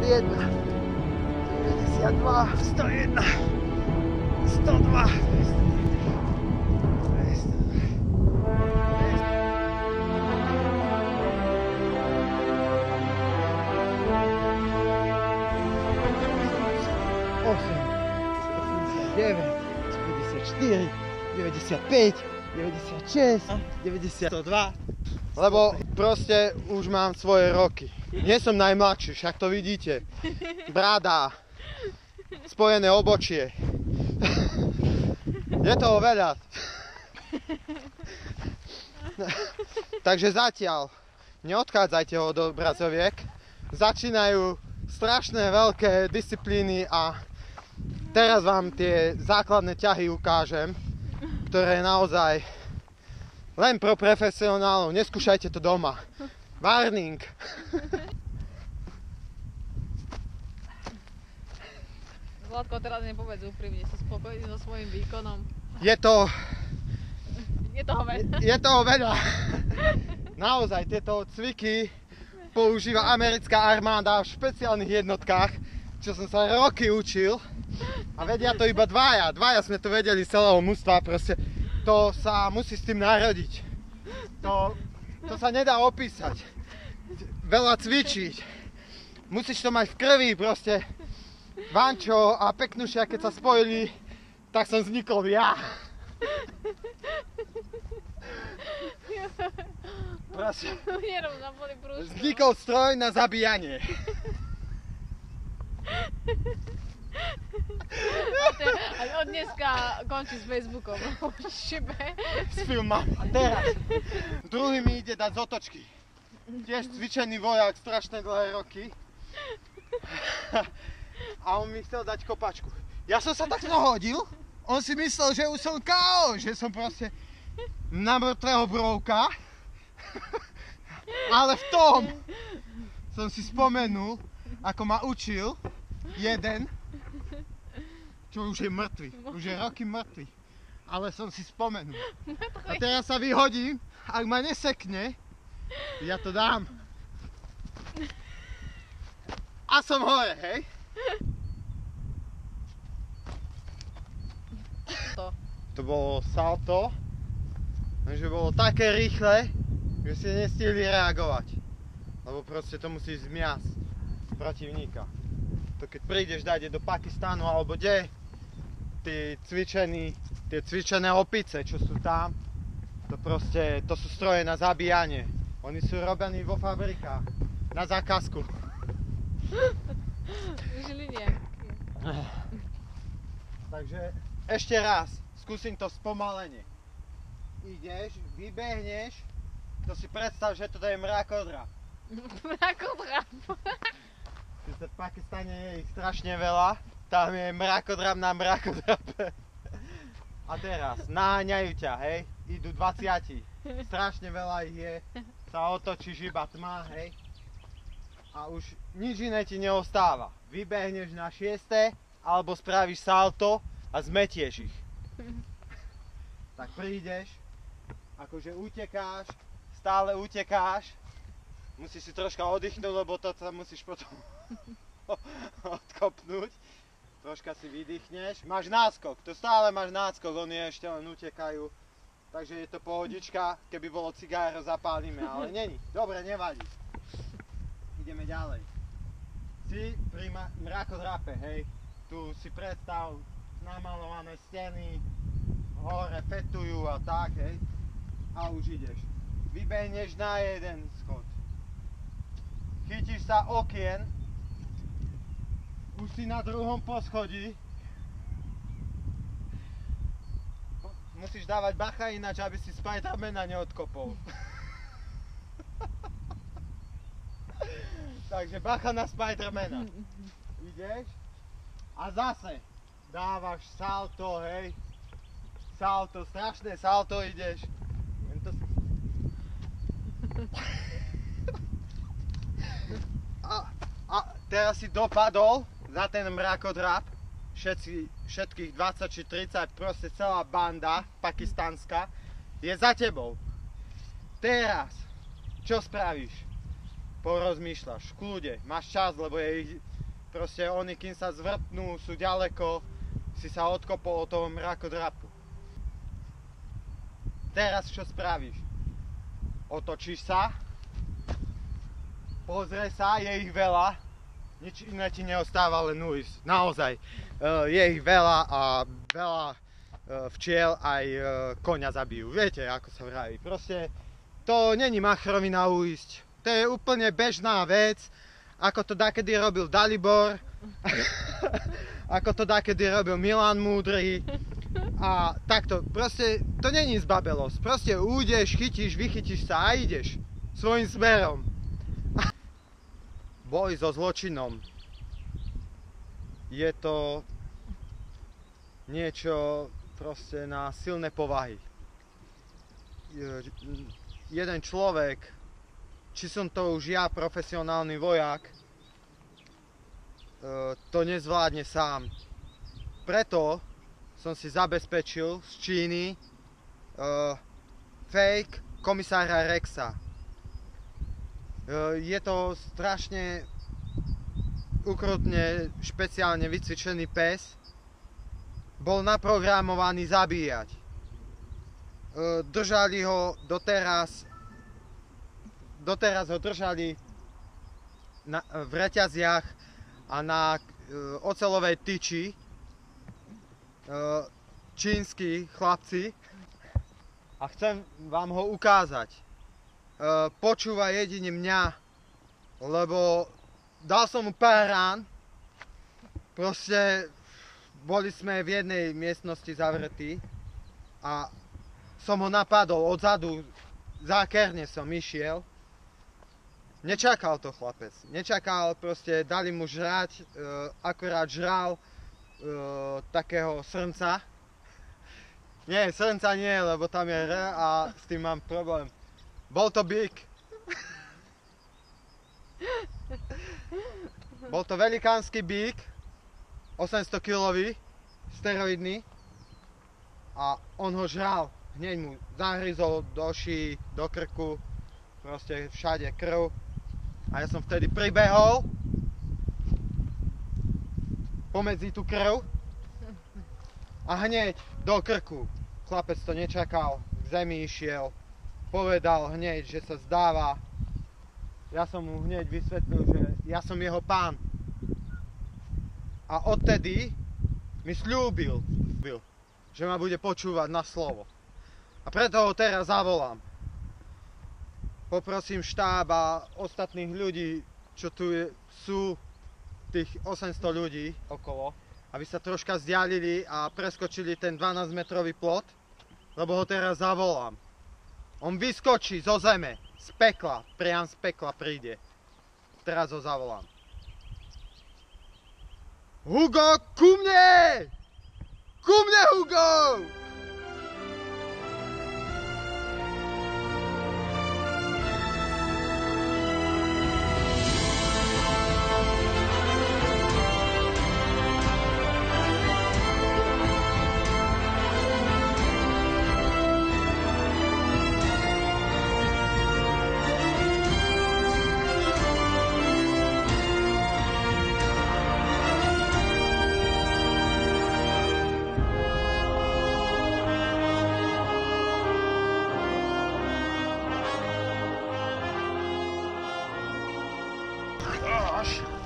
101, 102. Deväť, 94, 95, 96, 92. Lebo proste už mám svoje roky. Nie som najmladší, však to vidíte. Brada, spojené obočie. Je toho veľa. Takže zatiaľ neodchádzajte od obrazoviek. Začínajú strašné veľké disciplíny a teraz vám tie základné ťahy ukážem, ktoré naozaj len pro profesionálov. Neskúšajte to doma. Warning. Zlatko, teraz nepovedz úprimne, si spokojný so svojím výkonom. Je toho veľa. Je toho veľa. Naozaj, tieto cviky používa americká armáda v špeciálnych jednotkách, čo som sa roky učil. A vedia to iba dvaja. Dvaja sme to vedeli z celého mužstva. Proste to sa musí s tým narodiť. To sa nedá opísať. Veľa cvičiť. Musíš to mať v krvi proste. Vančo a Peknušia, keď sa spojili, tak som vznikol ja. Proste. Vznikol stroj na zabíjanie. A od dneska končí s Facebookom. S filmami. A teraz druhý mi ide dať z otočky. Tiež cvičený vojak, strašné dlhé roky. A on mi chcel dať kopačku. Ja som sa takto hodil. On si myslel, že už som KO, že som proste na mŕtvého brovka. Ale v tom som si spomenul, ako ma učil jeden, čo už je mŕtvy. Už je roky mŕtvy. Ale som si spomenul. A teraz sa vyhodím, ak ma nesekne, ja to dám. A som hore, hej? To bolo salto, že bolo také rýchle, že ste nestihli reagovať. Lebo proste to musí zmiasť protivníka. To keď prídeš dať do Pakistánu alebo kde, tie cvičené opice, čo sú tam, to sú stroje na zabíjanie. Oni sú robení vo fabrikách, na zákazku. Žiline. Takže ešte raz, skúsim to spomalenie. Ideš, vybehneš, to si predstav, že toto je mrakodrap. Mrakodrap. V Pakistane je ich strašne veľa, tam je mrakodrap na mrakodrape. A teraz, naháňajú ťa, hej, idú 20, strašne veľa ich je, sa otočíš iba tma, hej. A už nič iné ti neostáva. Vybehneš na 6. alebo spravíš salto a zmetieš ich. Tak prídeš, akože utekáš, stále utekáš, musíš si troška oddychnúť, lebo to sa musíš potom odkopnúť. Troška si vydýchneš. Máš náskok, to stále máš náskok, oni ešte len utekajú. Takže je to pohodička, keby bolo cigáro, zapálime, ale není. Dobre, nevadí. Ideme ďalej. Si pri mrakodrape, hej. Tu si predstav namalované steny, hore fetujú a tak, hej. A už ideš. Vybehneš na jeden schod. Chytíš sa okien, už si na druhom poschodí. Musíš dávať bacha ináč, aby si Spidermana neodkopol. Takže bacha na Spidermana. Ideš a zase dávaš salto, hej. Salto, strašné salto ideš. A teraz si dopadol za ten mrakodrap. Všetkých 20 či 30, proste celá banda pakistanská je za tebou. Teraz, čo spravíš? porozmýšľaš, v kľude, máš čas, lebo je ich, proste oni, kým sa zvrtnú, sú ďaleko, si sa odkopol od toho mrakodrapu. Teraz čo spravíš? Otočíš sa, pozrie sa, je ich veľa, nič iné ti neostáva, len ujsť. Naozaj, je ich veľa a veľa včiel aj koňa zabijú. Viete, ako sa vraví. Proste to není machrovina ujsť. To je úplne bežná vec, ako to dakedy robil Dalibor, ako to dakedy robil Milan Múdry. A takto, proste to není zbabelosť. Proste ujdeš, chytíš, vychytíš sa a ideš svojím smerom. Boj so zločinom je to niečo proste na silné povahy. Jeden človek, či som to už ja, profesionálny vojak, to nezvládne sám. Preto som si zabezpečil z Číny fake komisára Rexa. Je to strašne ukrutne, špeciálne vycvičený pes. Bol naprogramovaný zabíjať. Držali ho doteraz ho držali v reťaziach a na oceľovej tyči čínsky chlapci a chcem vám ho ukázať. Počúva jedine mňa, lebo dal som mu pár rán, proste boli sme v jednej miestnosti zavretí a som ho napadol odzadu, zákerne som išiel. Nečakal to chlapec, nečakal, proste dali mu žrať, akorát žral takého srnca. Nie, srnca nie, lebo tam je R a s tým mám problém. Bol to bík. Bol to velikánsky bík, 800 kilový, steroidný a on ho žral. Hneď mu zahryzol do šíj, do krku, proste všade krv. A ja som vtedy pribehol pomedzi tú krv a hneď do krku. Chlapec to nečakal, k zemi išiel, povedal hneď, že sa zdáva. Ja som mu hneď vysvetlil, že ja som jeho pán. A odtedy mi sľúbil, že ma bude počúvať na slovo. A preto ho teraz zavolám. Poprosím štáb a ostatných ľudí, čo tu sú, tých 800 ľudí okolo, aby sa troška vzdialili a preskočili ten 12-metrový plot, lebo ho teraz zavolám. On vyskočí zo zeme, z pekla, priam z pekla príde. Teraz ho zavolám. Hugo, ku mne! Ku mne, Hugo! Gosh.